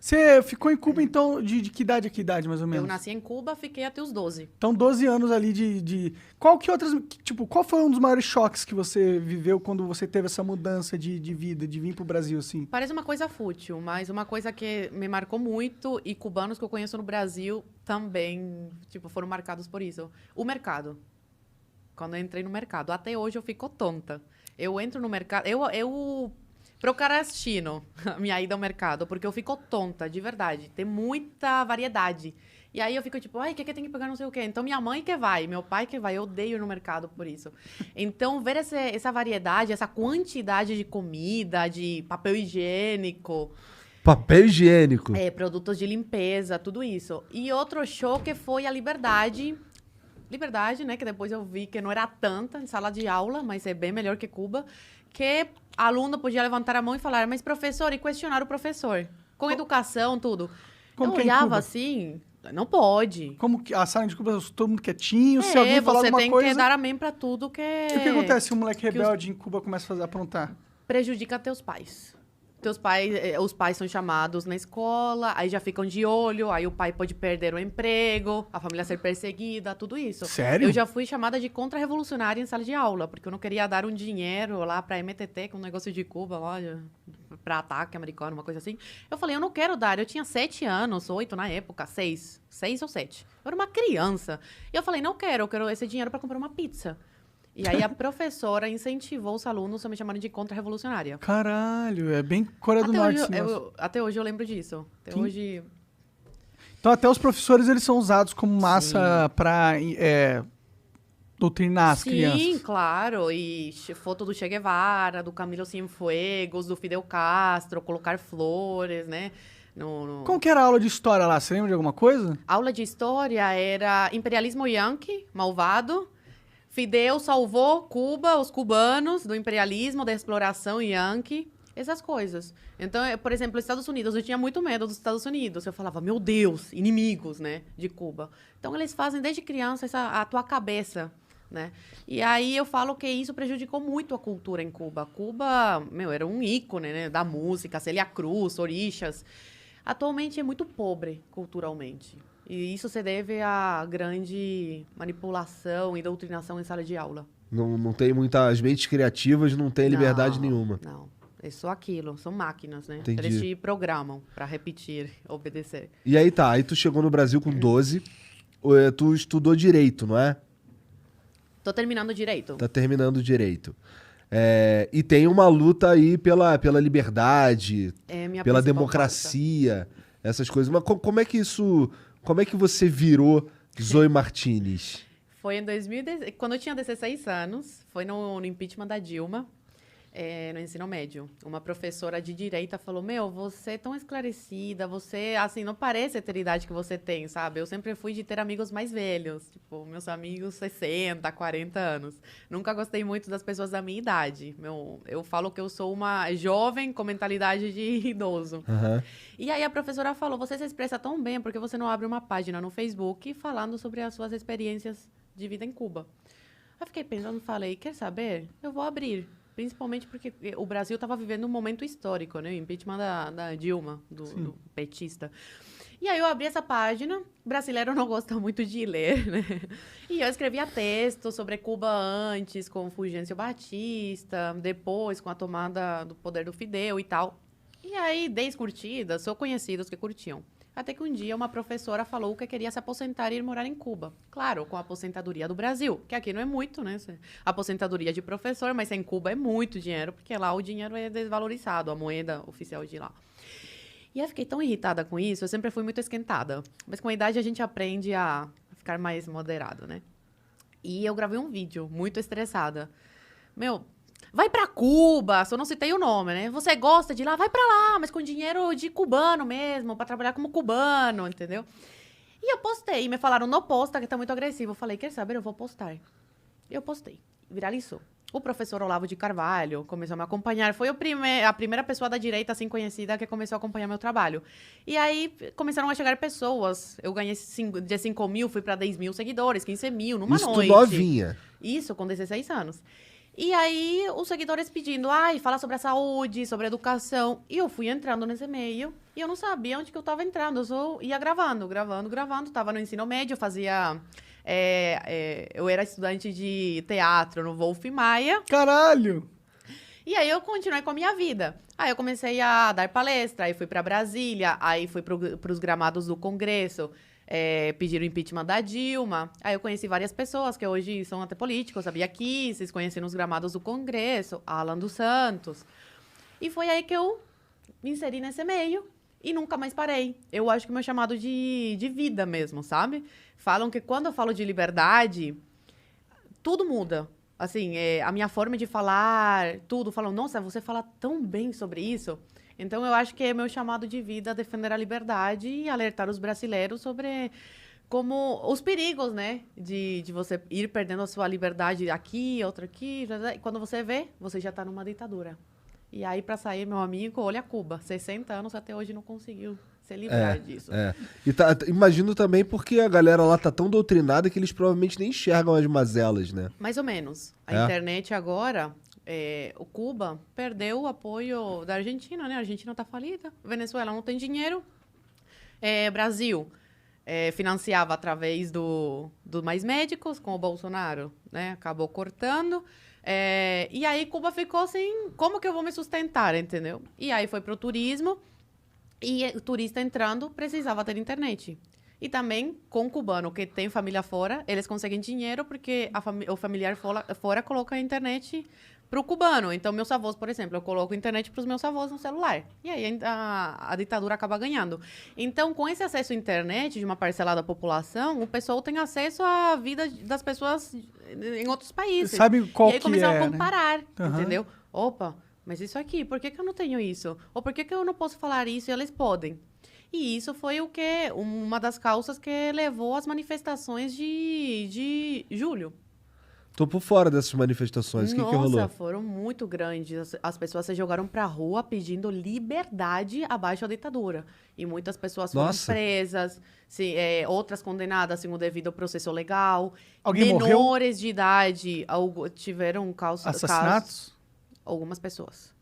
Você ficou em Cuba, então, de que idade a que idade, mais ou menos? Eu nasci em Cuba, fiquei até os 12. Então, 12 anos ali Qual que outras... Tipo, qual foi um dos maiores choques que você viveu quando você teve essa mudança de vida, de vir pro Brasil, assim? Parece uma coisa fútil, mas uma coisa que me marcou muito, e cubanos que eu conheço no Brasil também, tipo, foram marcados por isso. O mercado. Quando eu entrei no mercado. Até hoje eu fico tonta. Eu entro no mercado... Eu procrastino a minha ida ao mercado, porque eu fico tonta, de verdade. Tem muita variedade. E aí eu fico tipo, ai, o que tem que pegar não sei o quê. Então minha mãe que vai, meu pai que vai, eu odeio ir no mercado por isso. Então ver essa variedade, essa quantidade de comida, de papel higiênico, Papel higiênico. produtos de limpeza, tudo isso. E outro choque foi a liberdade. Liberdade, né? Que depois eu vi que não era tanta em sala de aula, mas é bem melhor que Cuba. Que aluno podia levantar a mão e falar, mas professor, e questionar o professor. Com educação, tudo. Como eu que é em olhava Cuba? assim, não pode. Como que a sala de Cuba, todo mundo quietinho, se alguém falar você alguma tem coisa... que dar amém pra tudo que... E o que acontece se um moleque que os- rebelde em Cuba começa a aprontar? Prejudica teus pais. Os pais são chamados na escola, aí já ficam de olho, aí o pai pode perder o emprego, a família ser perseguida, tudo isso. Sério? Eu já fui chamada de contra-revolucionária em sala de aula, porque eu não queria dar um dinheiro lá pra MTT, que é um negócio de Cuba, lá, pra ataque americano, uma coisa assim. Eu falei, eu não quero dar. Eu tinha 7 anos, 8 na época, 6 ou 7. Eu era uma criança. E eu falei, não quero, eu quero esse dinheiro pra comprar uma pizza. E aí a professora incentivou os alunos a me chamarem de contra-revolucionária. Caralho, é bem Coreia do Até Norte hoje, esse negócio. até hoje eu lembro disso. Até Sim. hoje. Então até os professores, eles são usados como massa pra doutrinar as Sim, crianças. claro. E foto do Che Guevara, do Camilo Cienfuegos, do Fidel Castro, colocar flores, né? Como que era a aula de história lá? Você lembra de alguma coisa? Aula de história era imperialismo yankee, malvado. Fidel salvou Cuba, os cubanos, do imperialismo, da exploração yankee. Essas coisas. Então, por exemplo, os Estados Unidos, eu tinha muito medo dos Estados Unidos. Eu falava, meu Deus, inimigos, né, de Cuba. Então, eles fazem desde criança a tua cabeça, né? E aí eu falo que isso prejudicou muito a cultura em Cuba. Cuba, era um ícone, né, da música, Célia Cruz, Orixás. Atualmente é muito pobre culturalmente. E isso se deve à grande manipulação e doutrinação em sala de aula. Não tem muitas mentes criativas, não tem liberdade nenhuma. Não, é só aquilo, são máquinas, né? Entendi. Eles te programam para repetir, obedecer. E aí tá, aí tu chegou no Brasil com 12, tu estudou Direito, não é? Tô terminando direito. Tá terminando Direito. E tem uma luta aí pela liberdade, É minha pela principal democracia, essas coisas. Mas como é que isso... Como é que você virou Zoe Martinez? Foi em 2010, quando eu tinha 16 anos, foi no impeachment da Dilma, no ensino médio. Uma professora de direita falou, você é tão esclarecida, você, assim, não parece ter a idade que você tem, sabe? Eu sempre fui de ter amigos mais velhos, tipo, meus amigos 60, 40 anos. Nunca gostei muito das pessoas da minha idade. Eu falo que eu sou uma jovem com mentalidade de idoso. Aham. E aí a professora falou, você se expressa tão bem, porque você não abre uma página no Facebook falando sobre as suas experiências de vida em Cuba? Eu fiquei pensando, falei, quer saber? Eu vou abrir. Principalmente porque o Brasil estava vivendo um momento histórico, né? O impeachment da Dilma, do petista. E aí eu abri essa página, brasileiro não gosta muito de ler, né? E eu escrevia textos sobre Cuba antes, com Fulgêncio Batista, depois com a tomada do poder do Fidel e tal. E aí, 10 curtidas, sou conhecidos que curtiam. Até que um dia uma professora falou que queria se aposentar e ir morar em Cuba. Claro, com a aposentadoria do Brasil, que aqui não é muito, né? Aposentadoria de professor, mas em Cuba é muito dinheiro, porque lá o dinheiro é desvalorizado, a moeda oficial de lá. E eu fiquei tão irritada com isso, eu sempre fui muito esquentada. Mas com a idade a gente aprende a ficar mais moderado, né? E eu gravei um vídeo muito estressada. Vai pra Cuba, só não citei o nome, né? Você gosta de ir lá, vai pra lá, mas com dinheiro de cubano mesmo, pra trabalhar como cubano, entendeu? E eu postei, me falaram, não posta, que tá muito agressivo. Eu falei, quer saber, eu vou postar. Eu postei, viralizou. O professor Olavo de Carvalho começou a me acompanhar. Foi a primeira pessoa da direita, assim, conhecida, que começou a acompanhar meu trabalho. E aí, começaram a chegar pessoas. Eu ganhei de 5 mil, fui pra 10 mil seguidores, 15 mil, numa Isso tu noite. novinha. Isso, com 16 anos. E aí, os seguidores pedindo, fala sobre a saúde, sobre a educação. E eu fui entrando nesse meio e eu não sabia onde que eu tava entrando. Eu só ia gravando. Tava no ensino médio, eu fazia... eu era estudante de teatro no Wolf Maia. Caralho! E aí eu continuei com a minha vida. Aí eu comecei a dar palestra, aí fui para Brasília, aí fui para os gramados do Congresso, pediram o impeachment da Dilma. Aí eu conheci várias pessoas que hoje são até políticos, a Bia Kicis, conheci nos gramados do Congresso, a Alan dos Santos. E foi aí que eu me inseri nesse meio e nunca mais parei. Eu acho que o meu chamado de vida mesmo, sabe? Falam que quando eu falo de liberdade, tudo muda. Assim, a minha forma de falar, tudo. Falam, nossa, você fala tão bem sobre isso. Então, eu acho que é meu chamado de vida defender a liberdade e alertar os brasileiros sobre como os perigos, né? De você ir perdendo a sua liberdade aqui, outra aqui. E quando você vê, você já está numa ditadura. E aí, para sair, meu amigo, olha Cuba. 60 anos até hoje não conseguiu se livrar disso. E imagino também porque a galera lá tá tão doutrinada que eles provavelmente nem enxergam as mazelas, né? Mais ou menos. A internet agora, o Cuba perdeu o apoio da Argentina, né? A Argentina tá falida, Venezuela não tem dinheiro. Brasil financiava através do Mais Médicos com o Bolsonaro, né? Acabou cortando. E aí Cuba ficou assim, como que eu vou me sustentar, entendeu? E aí foi pro turismo. E o turista entrando precisava ter internet. E também, com o cubano que tem família fora, eles conseguem dinheiro porque o familiar fora coloca a internet para o cubano. Então, meus avós, por exemplo, eu coloco internet para os meus avós no celular. E aí a ditadura acaba ganhando. Então, com esse acesso à internet de uma parcela da população, o pessoal tem acesso à vida das pessoas em outros países. Sabe qual e aí que começaram a comparar, né? entendeu? Opa, mas isso aqui, por que eu não tenho isso? Ou por que eu não posso falar isso e eles podem? E isso foi uma das causas que levou às manifestações de julho. Tô por fora dessas manifestações. O que rolou? Nossa, foram muito grandes. As pessoas se jogaram pra rua pedindo liberdade abaixo da ditadura. E muitas pessoas foram presas, outras condenadas sem o devido processo legal. Alguém morreu? Menores de idade tiveram assassinatos? Algumas pessoas.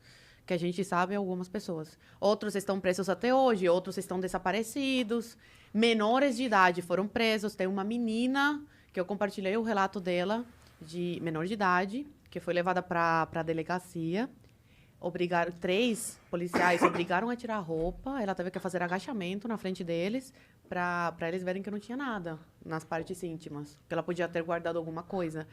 Que a gente sabe, algumas pessoas. Outros estão presos até hoje, outros estão desaparecidos. Menores de idade foram presos. Tem uma menina, que eu compartilhei o relato dela, de menor de idade, que foi levada para a delegacia. 3 policiais obrigaram a tirar a roupa. Ela teve que fazer agachamento na frente deles, para eles verem que não tinha nada nas partes íntimas. Que ela podia ter guardado alguma coisa.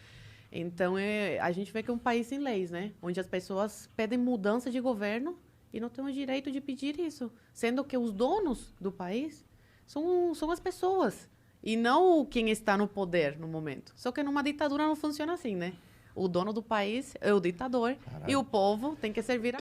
Então, a gente vê que é um país sem leis, né? Onde as pessoas pedem mudança de governo e não têm o direito de pedir isso. Sendo que os donos do país são as pessoas. E não quem está no poder no momento. Só que numa ditadura não funciona assim, né? O dono do país é o ditador. Caralho. E o povo tem que servir a